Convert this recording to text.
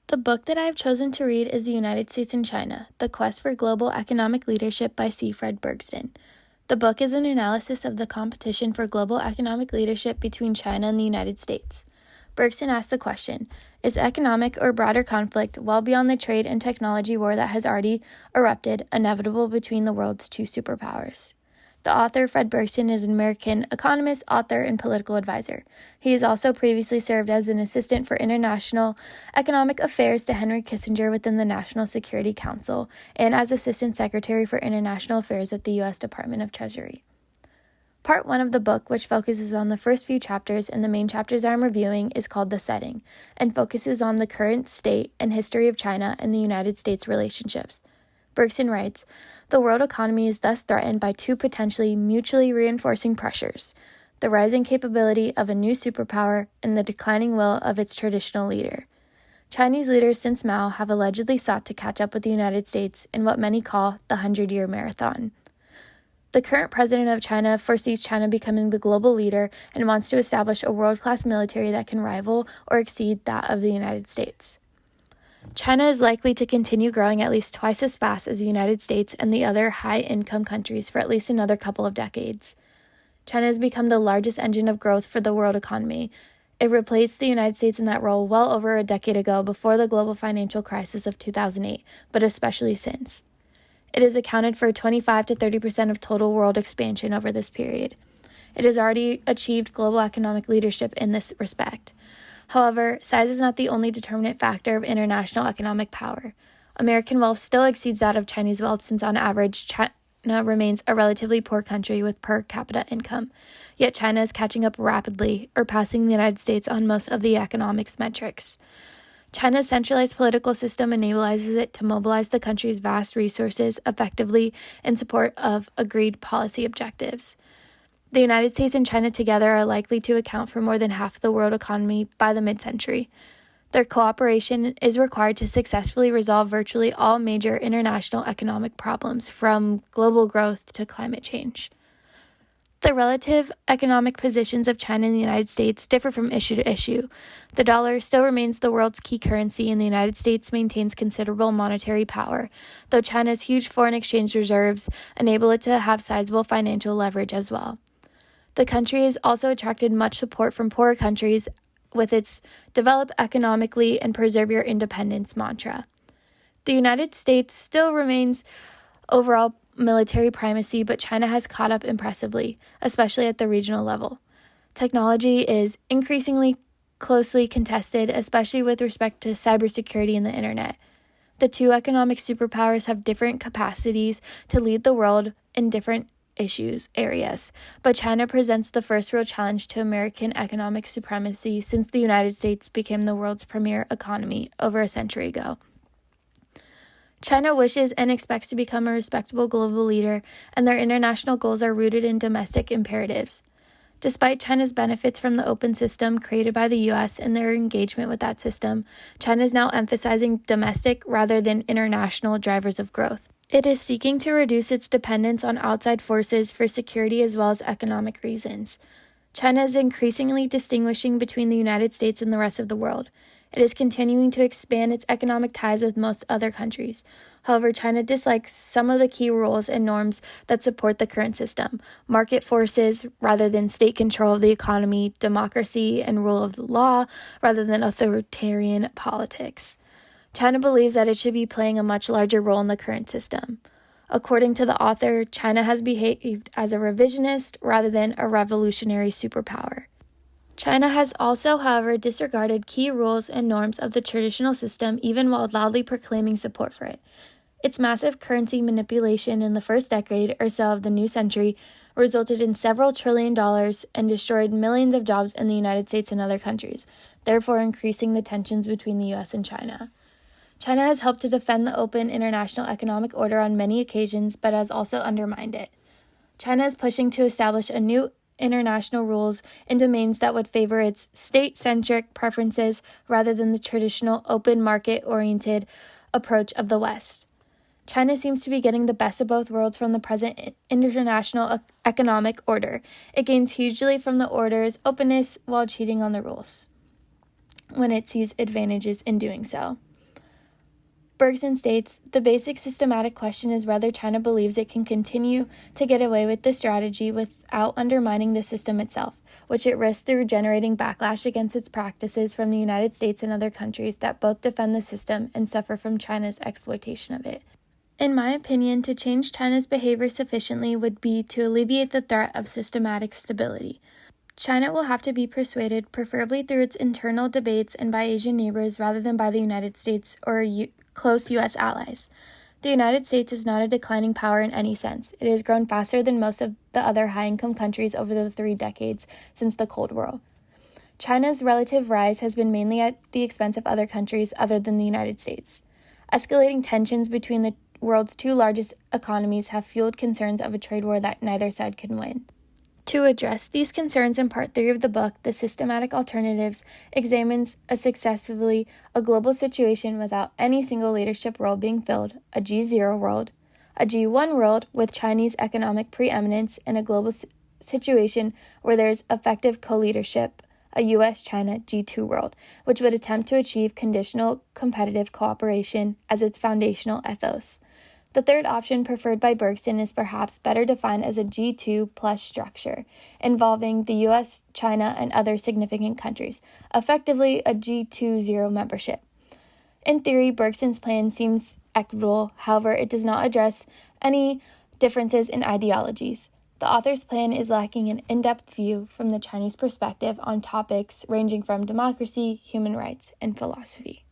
The book that I have chosen to read is The United States and China, The Quest for Global Economic Leadership by C. Fred Bergston. The book is an analysis of the competition for global economic leadership between China and the United States. Bergston asks the question, is economic or broader conflict well beyond the trade and technology war that has already erupted inevitable between the world's two superpowers? The author, Fred Bergston, is an American economist, author, and political advisor. He has also previously served as an assistant for international economic affairs to Henry Kissinger within the National Security Council and as assistant secretary for international affairs at the U.S. Department of Treasury. Part 1 of the book, which focuses on the first few chapters and the main chapters I'm reviewing, is called The Setting and focuses on the current state and history of China and the United States relationships. Bergston writes, the world economy is thus threatened by two potentially mutually reinforcing pressures, the rising capability of a new superpower and the declining will of its traditional leader. Chinese leaders since Mao have allegedly sought to catch up with the United States in what many call the 100-year marathon. The current president of China foresees China becoming the global leader and wants to establish a world-class military that can rival or exceed that of the United States. China is likely to continue growing at least twice as fast as the United States and the other high-income countries for at least another couple of decades. China has become the largest engine of growth for the world economy. It replaced the United States in that role well over a decade ago before the global financial crisis of 2008, but especially since. It has accounted for 25 to 30% of total world expansion over this period. It has already achieved global economic leadership in this respect. However, size is not the only determinant factor of international economic power. American wealth still exceeds that of Chinese wealth since on average China remains a relatively poor country with per capita income. Yet China is catching up rapidly or passing the United States on most of the economics metrics. China's centralized political system enables it to mobilize the country's vast resources effectively in support of agreed policy objectives. The United States and China together are likely to account for more than half the world economy by the mid-century. Their cooperation is required to successfully resolve virtually all major international economic problems, from global growth to climate change. The relative economic positions of China and the United States differ from issue to issue. The dollar still remains the world's key currency, and the United States maintains considerable monetary power, though China's huge foreign exchange reserves enable it to have sizable financial leverage as well. The country has also attracted much support from poorer countries with its develop economically and preserve your independence mantra. The United States still remains overall military primacy, but China has caught up impressively, especially at the regional level. Technology is increasingly closely contested, especially with respect to cybersecurity and the internet. The two economic superpowers have different capacities to lead the world in different areas, but China presents the first real challenge to American economic supremacy since the United States became the world's premier economy over a century ago. China wishes and expects to become a respectable global leader, and their international goals are rooted in domestic imperatives. Despite China's benefits from the open system created by the U.S. and their engagement with that system, China is now emphasizing domestic rather than international drivers of growth. It is seeking to reduce its dependence on outside forces for security as well as economic reasons. China is increasingly distinguishing between the United States and the rest of the world. It is continuing to expand its economic ties with most other countries. However, China dislikes some of the key rules and norms that support the current system: market forces rather than state control of the economy, democracy and rule of law rather than authoritarian politics. China believes that it should be playing a much larger role in the current system. According to the author, China has behaved as a revisionist rather than a revolutionary superpower. China has also, however, disregarded key rules and norms of the traditional system even while loudly proclaiming support for it. Its massive currency manipulation in the first decade or so of the new century resulted in several $1 trillion and destroyed millions of jobs in the United States and other countries, therefore increasing the tensions between the U.S. and China. China has helped to defend the open international economic order on many occasions, but has also undermined it. China is pushing to establish a new international rules in domains that would favor its state-centric preferences rather than the traditional open market-oriented approach of the West. China seems to be getting the best of both worlds from the present international economic order. It gains hugely from the order's openness while cheating on the rules when it sees advantages in doing so. Bergson states, the basic systematic question is whether China believes it can continue to get away with this strategy without undermining the system itself, which it risks through generating backlash against its practices from the United States and other countries that both defend the system and suffer from China's exploitation of it. In my opinion, to change China's behavior sufficiently would be to alleviate the threat of systematic stability. China will have to be persuaded, preferably through its internal debates and by Asian neighbors rather than by the United States or close U.S. allies. The United States is not a declining power in any sense. It has grown faster than most of the other high-income countries over the 3 decades since the Cold War. China's relative rise has been mainly at the expense of other countries other than the United States. Escalating tensions between the world's 2 largest economies have fueled concerns of a trade war that neither side can win. To address these concerns in Part 3 of the book, The Systematic Alternatives examines successively a global situation without any single leadership role being filled, a G0 world, a G1 world with Chinese economic preeminence, and a global situation where there is effective co-leadership, a US-China G2 world, which would attempt to achieve conditional competitive cooperation as its foundational ethos. The third option preferred by Bergson is perhaps better defined as a G2 plus structure, involving the US, China, and other significant countries, effectively a G20 membership. In theory, Bergson's plan seems equitable, however, it does not address any differences in ideologies. The author's plan is lacking an in-depth view from the Chinese perspective on topics ranging from democracy, human rights, and philosophy.